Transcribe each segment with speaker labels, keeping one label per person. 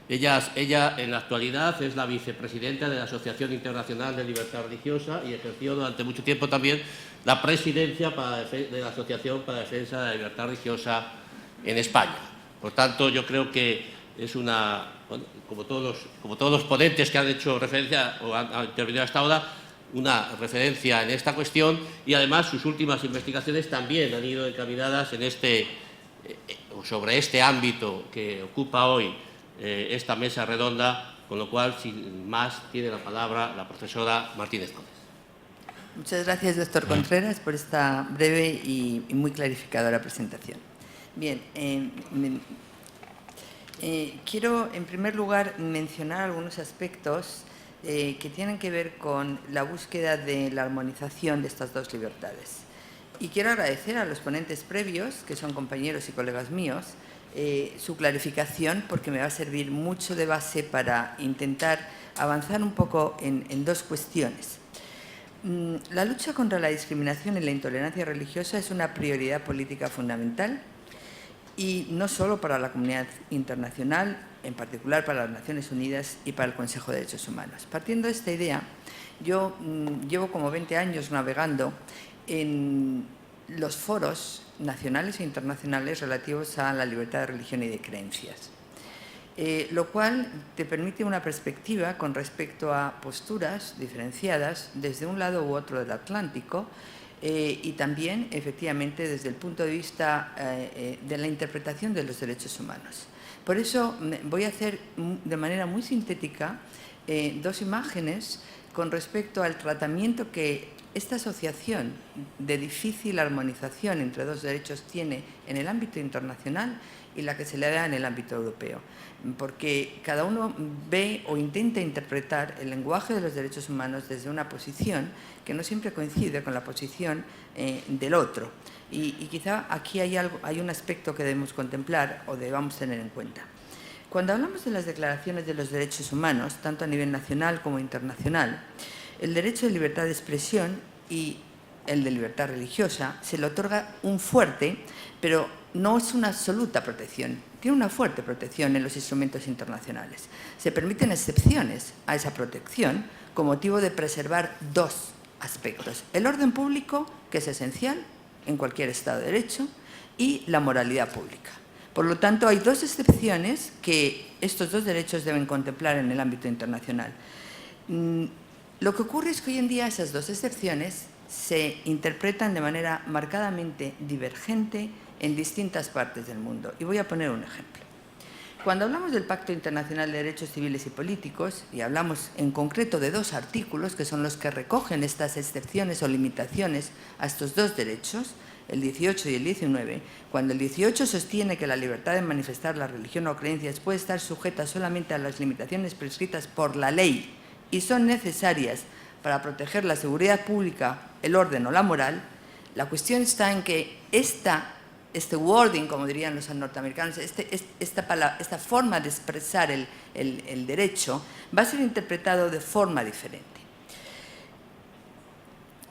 Speaker 1: Ella en la actualidad es la vicepresidenta de la Asociación Internacional de Libertad Religiosa y ejerció durante mucho tiempo también la presidencia de la Asociación para la Defensa de la Libertad Religiosa en España. Por tanto, yo creo que es una, bueno, como todos los ponentes que han hecho referencia o han intervenido hasta ahora, una referencia en esta cuestión, y además sus últimas investigaciones también han ido encaminadas en sobre este ámbito que ocupa hoy esta mesa redonda, con lo cual, sin más, tiene la palabra la profesora Martínez Gómez.
Speaker 2: Muchas gracias, doctor Contreras, por esta breve y muy clarificadora presentación. Bien, quiero en primer lugar mencionar algunos aspectos que tienen que ver con la búsqueda de la armonización de estas dos libertades. Y quiero agradecer a los ponentes previos, que son compañeros y colegas míos, su clarificación, porque me va a servir mucho de base para intentar avanzar un poco en dos cuestiones. La lucha contra la discriminación y la intolerancia religiosa es una prioridad política fundamental, y no solo para la comunidad internacional, en particular para las Naciones Unidas y para el Consejo de Derechos Humanos. Partiendo de esta idea, yo llevo como 20 años navegando en los foros nacionales e internacionales relativos a la libertad de religión y de creencias, lo cual te permite una perspectiva con respecto a posturas diferenciadas desde un lado u otro del Atlántico, y también, efectivamente, desde el punto de vista de la interpretación de los derechos humanos. Por eso voy a hacer de manera muy sintética dos imágenes con respecto al tratamiento que esta asociación de difícil armonización entre dos derechos tiene en el ámbito internacional y la que se le da en el ámbito europeo, porque cada uno ve o intenta interpretar el lenguaje de los derechos humanos desde una posición que no siempre coincide con la posición del otro. Y quizá aquí hay un aspecto que debemos contemplar o debamos tener en cuenta. Cuando hablamos de las declaraciones de los derechos humanos, tanto a nivel nacional como internacional, el derecho de libertad de expresión y el de libertad religiosa se le otorga un fuerte, pero no es una absoluta protección, tiene una fuerte protección en los instrumentos internacionales. Se permiten excepciones a esa protección con motivo de preservar dos aspectos: el orden público, que es esencial en cualquier Estado de Derecho, y la moralidad pública. Por lo tanto, hay dos excepciones que estos dos derechos deben contemplar en el ámbito internacional. Lo que ocurre es que hoy en día esas dos excepciones se interpretan de manera marcadamente divergente en distintas partes del mundo. Y voy a poner un ejemplo. Cuando hablamos del Pacto Internacional de Derechos Civiles y Políticos, y hablamos en concreto de dos artículos que son los que recogen estas excepciones o limitaciones a estos dos derechos, el 18 y el 19, cuando el 18 sostiene que la libertad de manifestar la religión o creencias puede estar sujeta solamente a las limitaciones prescritas por la ley y son necesarias para proteger la seguridad pública, el orden o la moral, la cuestión está en que este wording, como dirían los norteamericanos, esta forma de expresar el derecho va a ser interpretado de forma diferente.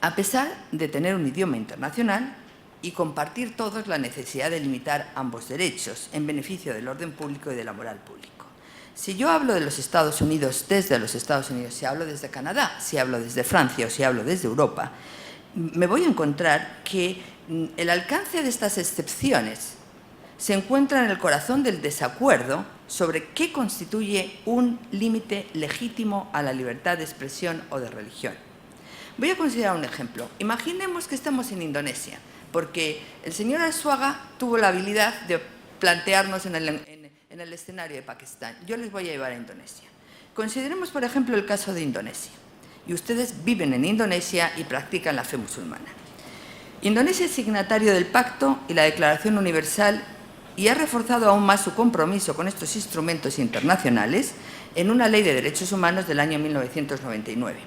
Speaker 2: A pesar de tener un idioma internacional y compartir todos la necesidad de limitar ambos derechos en beneficio del orden público y de la moral pública. Si yo hablo de los Estados Unidos desde los Estados Unidos, si hablo desde Canadá, si hablo desde Francia o si hablo desde Europa, me voy a encontrar que el alcance de estas excepciones se encuentra en el corazón del desacuerdo sobre qué constituye un límite legítimo a la libertad de expresión o de religión. Voy a considerar un ejemplo. Imaginemos que estamos en Indonesia, porque el señor Arzuaga tuvo la habilidad de plantearnos en el escenario de Pakistán. Yo les voy a llevar a Indonesia. Consideremos, por ejemplo, el caso de Indonesia. Y ustedes viven en Indonesia y practican la fe musulmana. Indonesia es signatario del Pacto y la Declaración Universal y ha reforzado aún más su compromiso con estos instrumentos internacionales en una Ley de Derechos Humanos del año 1999.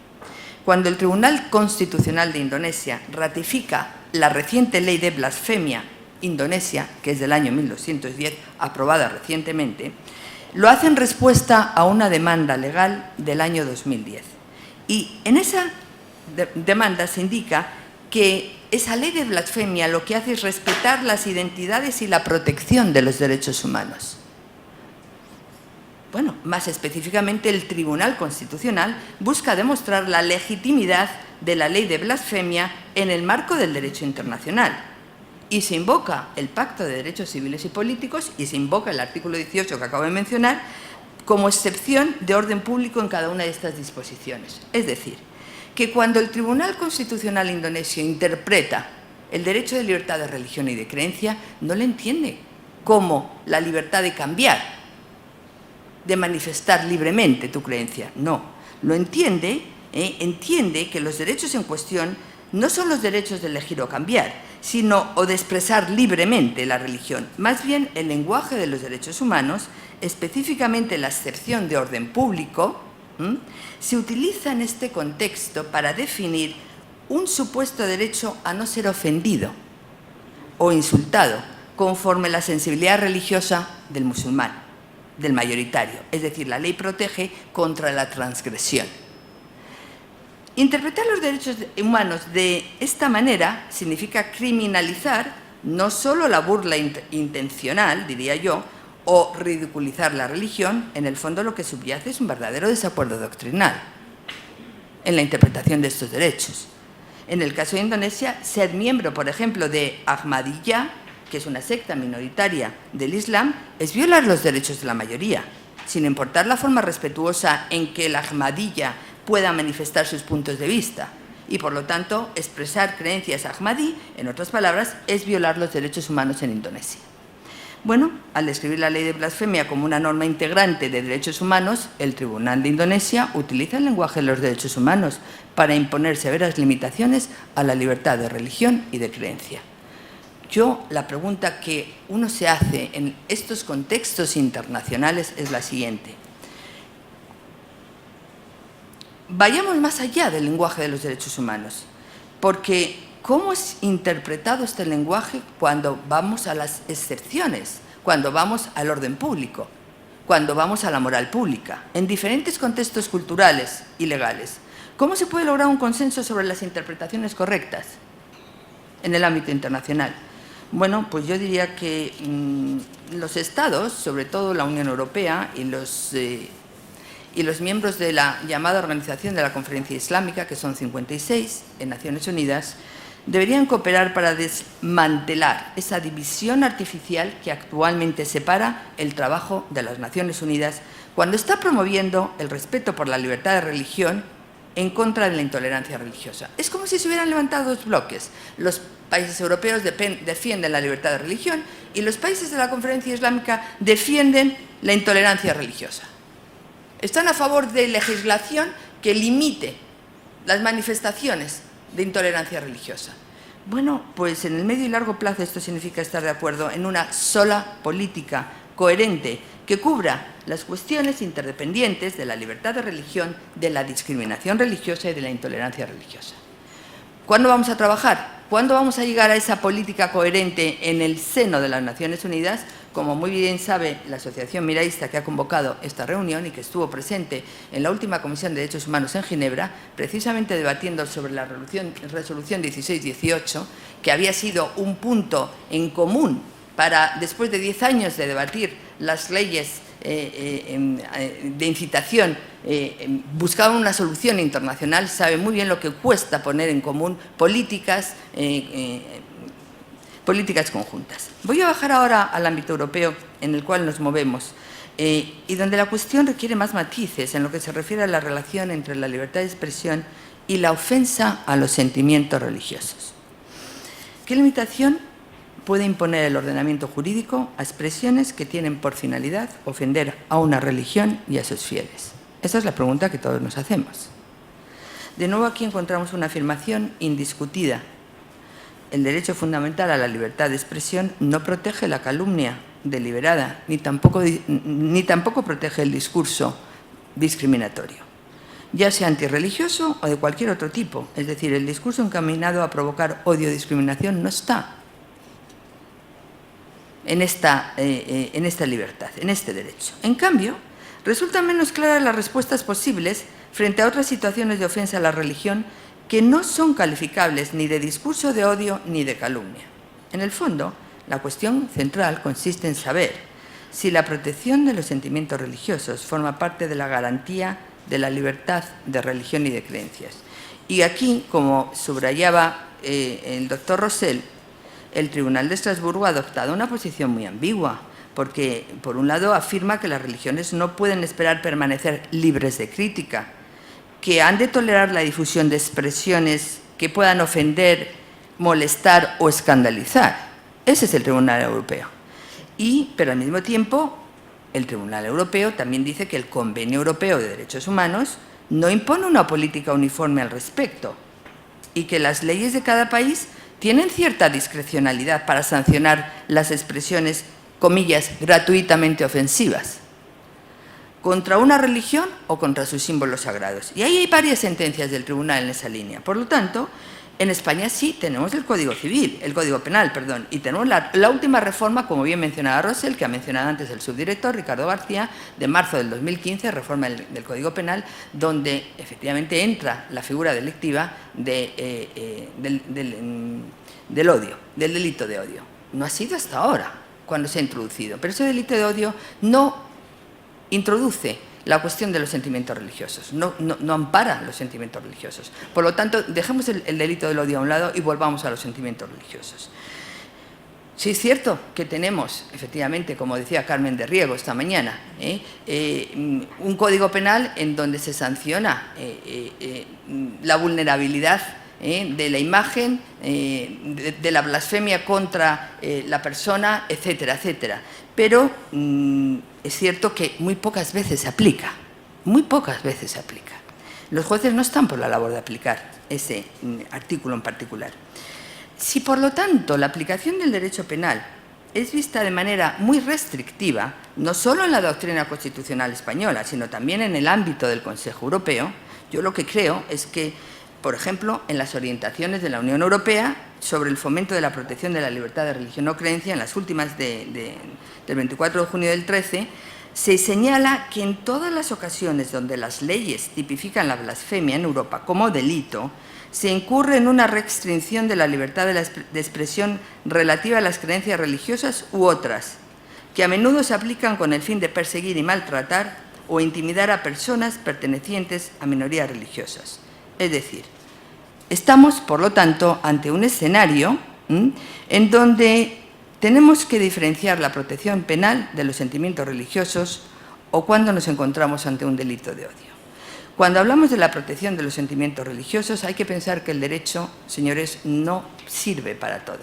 Speaker 2: Cuando el Tribunal Constitucional de Indonesia ratifica la reciente Ley de Blasfemia Indonesia, que es del año 1910, aprobada recientemente, lo hace en respuesta a una demanda legal del año 2010. Y en esa demanda se indica que esa ley de blasfemia lo que hace es respetar las identidades y la protección de los derechos humanos. Bueno, más específicamente el Tribunal Constitucional busca demostrar la legitimidad de la ley de blasfemia en el marco del derecho internacional. Y se invoca el Pacto de Derechos Civiles y Políticos y se invoca el artículo 18 que acabo de mencionar como excepción de orden público en cada una de estas disposiciones. Es decir, que cuando el Tribunal Constitucional indonesio interpreta el derecho de libertad de religión y de creencia, no le entiende como la libertad de cambiar, de manifestar libremente tu creencia. No, lo entiende, entiende que los derechos en cuestión no son los derechos de elegir o cambiar, sino o de expresar libremente la religión. Más bien, el lenguaje de los derechos humanos, específicamente la excepción de orden público, se utiliza en este contexto para definir un supuesto derecho a no ser ofendido o insultado conforme la sensibilidad religiosa del musulmán, del mayoritario. Es decir, la ley protege contra la transgresión. Interpretar los derechos humanos de esta manera significa criminalizar no solo la burla intencional, diría yo, o ridiculizar la religión. En el fondo lo que subyace es un verdadero desacuerdo doctrinal en la interpretación de estos derechos. En el caso de Indonesia, ser miembro, por ejemplo, de Ahmadiyya, que es una secta minoritaria del Islam, es violar los derechos de la mayoría, sin importar la forma respetuosa en que el Ahmadiyya pueda manifestar sus puntos de vista. Y, por lo tanto, expresar creencias ahmadí, en otras palabras, es violar los derechos humanos en Indonesia. Bueno, al describir la ley de blasfemia como una norma integrante de derechos humanos, el Tribunal de Indonesia utiliza el lenguaje de los derechos humanos para imponer severas limitaciones a la libertad de religión y de creencia. La pregunta que uno se hace en estos contextos internacionales es la siguiente. Vayamos más allá del lenguaje de los derechos humanos, porque ¿cómo es interpretado este lenguaje cuando vamos a las excepciones, cuando vamos al orden público, cuando vamos a la moral pública, en diferentes contextos culturales y legales? ¿Cómo se puede lograr un consenso sobre las interpretaciones correctas en el ámbito internacional? Bueno, pues yo diría que los Estados, sobre todo la Unión Europea y los miembros de la llamada Organización de la Conferencia Islámica, que son 56 en Naciones Unidas, deberían cooperar para desmantelar esa división artificial que actualmente separa el trabajo de las Naciones Unidas cuando está promoviendo el respeto por la libertad de religión en contra de la intolerancia religiosa. Es como si se hubieran levantado dos bloques. Los países europeos defienden la libertad de religión y los países de la Conferencia Islámica defienden la intolerancia religiosa. Están a favor de legislación que limite las manifestaciones de intolerancia religiosa. Bueno, pues en el medio y largo plazo esto significa estar de acuerdo en una sola política coherente que cubra las cuestiones interdependientes de la libertad de religión, de la discriminación religiosa y de la intolerancia religiosa. ¿Cuándo vamos a trabajar? ¿Cuándo vamos a llegar a esa política coherente en el seno de las Naciones Unidas? Como muy bien sabe la Asociación Miraísta, que ha convocado esta reunión y que estuvo presente en la última Comisión de Derechos Humanos en Ginebra, precisamente debatiendo sobre la resolución 1618, que había sido un punto en común para, después de 10 años de debatir las leyes de incitación, buscaban una solución internacional. Sabe muy bien lo que cuesta poner en común políticas conjuntas. Voy a bajar ahora al ámbito europeo en el cual nos movemos y donde la cuestión requiere más matices en lo que se refiere a la relación entre la libertad de expresión y la ofensa a los sentimientos religiosos. ¿Qué limitación puede imponer el ordenamiento jurídico a expresiones que tienen por finalidad ofender a una religión y a sus fieles? Esa es la pregunta que todos nos hacemos. De nuevo, aquí encontramos una afirmación indiscutida. El derecho fundamental a la libertad de expresión no protege la calumnia deliberada, ni tampoco protege el discurso discriminatorio, ya sea antirreligioso o de cualquier otro tipo. Es decir, el discurso encaminado a provocar odio o discriminación no está en esta libertad, en este derecho. En cambio, resultan menos claras las respuestas posibles frente a otras situaciones de ofensa a la religión que no son calificables ni de discurso de odio ni de calumnia. En el fondo, la cuestión central consiste en saber si la protección de los sentimientos religiosos forma parte de la garantía de la libertad de religión y de creencias. Y aquí, como subrayaba el doctor Rosell, el Tribunal de Estrasburgo ha adoptado una posición muy ambigua, porque, por un lado, afirma que las religiones no pueden esperar permanecer libres de crítica, que han de tolerar la difusión de expresiones que puedan ofender, molestar o escandalizar. Ese es el Tribunal Europeo. Pero al mismo tiempo, el Tribunal Europeo también dice que el Convenio Europeo de Derechos Humanos no impone una política uniforme al respecto y que las leyes de cada país tienen cierta discrecionalidad para sancionar las expresiones, comillas, gratuitamente ofensivas contra una religión o contra sus símbolos sagrados. Y ahí hay varias sentencias del tribunal en esa línea. Por lo tanto, en España sí tenemos el Código Penal, y tenemos la última reforma, como bien mencionaba Rosell, que ha mencionado antes el subdirector Ricardo García, de marzo del 2015, reforma del Código Penal, donde efectivamente entra la figura delictiva del odio, del delito de odio. No ha sido hasta ahora cuando se ha introducido, pero ese delito de odio no introduce la cuestión de los sentimientos religiosos, no ampara los sentimientos religiosos. Por lo tanto, dejemos el delito del odio a un lado y volvamos a los sentimientos religiosos. Sí es cierto que tenemos, efectivamente, como decía Carmen de Riego esta mañana, un código penal en donde se sanciona la vulnerabilidad de la imagen, de la blasfemia contra la persona, etcétera, etcétera. Pero es cierto que muy pocas veces se aplica, muy pocas veces se aplica. Los jueces no están por la labor de aplicar ese artículo en particular. Si, por lo tanto, la aplicación del derecho penal es vista de manera muy restrictiva, no solo en la doctrina constitucional española, sino también en el ámbito del Consejo Europeo, yo lo que creo es que, por ejemplo, en las orientaciones de la Unión Europea sobre el fomento de la protección de la libertad de religión o creencia, en las últimas del 24 de junio del 13, se señala que en todas las ocasiones donde las leyes tipifican la blasfemia en Europa como delito, se incurre en una restricción de la libertad de expresión relativa a las creencias religiosas u otras, que a menudo se aplican con el fin de perseguir y maltratar o intimidar a personas pertenecientes a minorías religiosas. Es decir, estamos, por lo tanto, ante un escenario en donde tenemos que diferenciar la protección penal de los sentimientos religiosos o cuando nos encontramos ante un delito de odio. Cuando hablamos de la protección de los sentimientos religiosos, hay que pensar que el derecho, señores, no sirve para todo.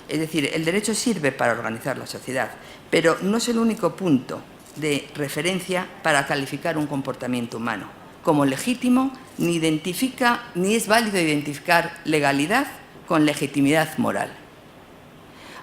Speaker 2: Es decir, el derecho sirve para organizar la sociedad, pero no es el único punto de referencia para calificar un comportamiento humano como legítimo, ni es válido identificar legalidad con legitimidad moral.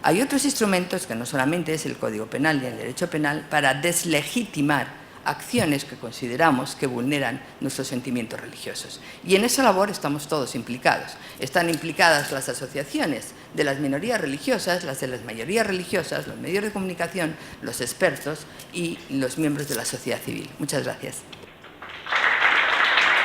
Speaker 2: Hay otros instrumentos, que no solamente es el Código Penal y el derecho penal, para deslegitimar acciones que consideramos que vulneran nuestros sentimientos religiosos. Y en esa labor estamos todos implicados. Están implicadas las asociaciones de las minorías religiosas, las de las mayorías religiosas, los medios de comunicación, los expertos y los miembros de la sociedad civil. Muchas gracias.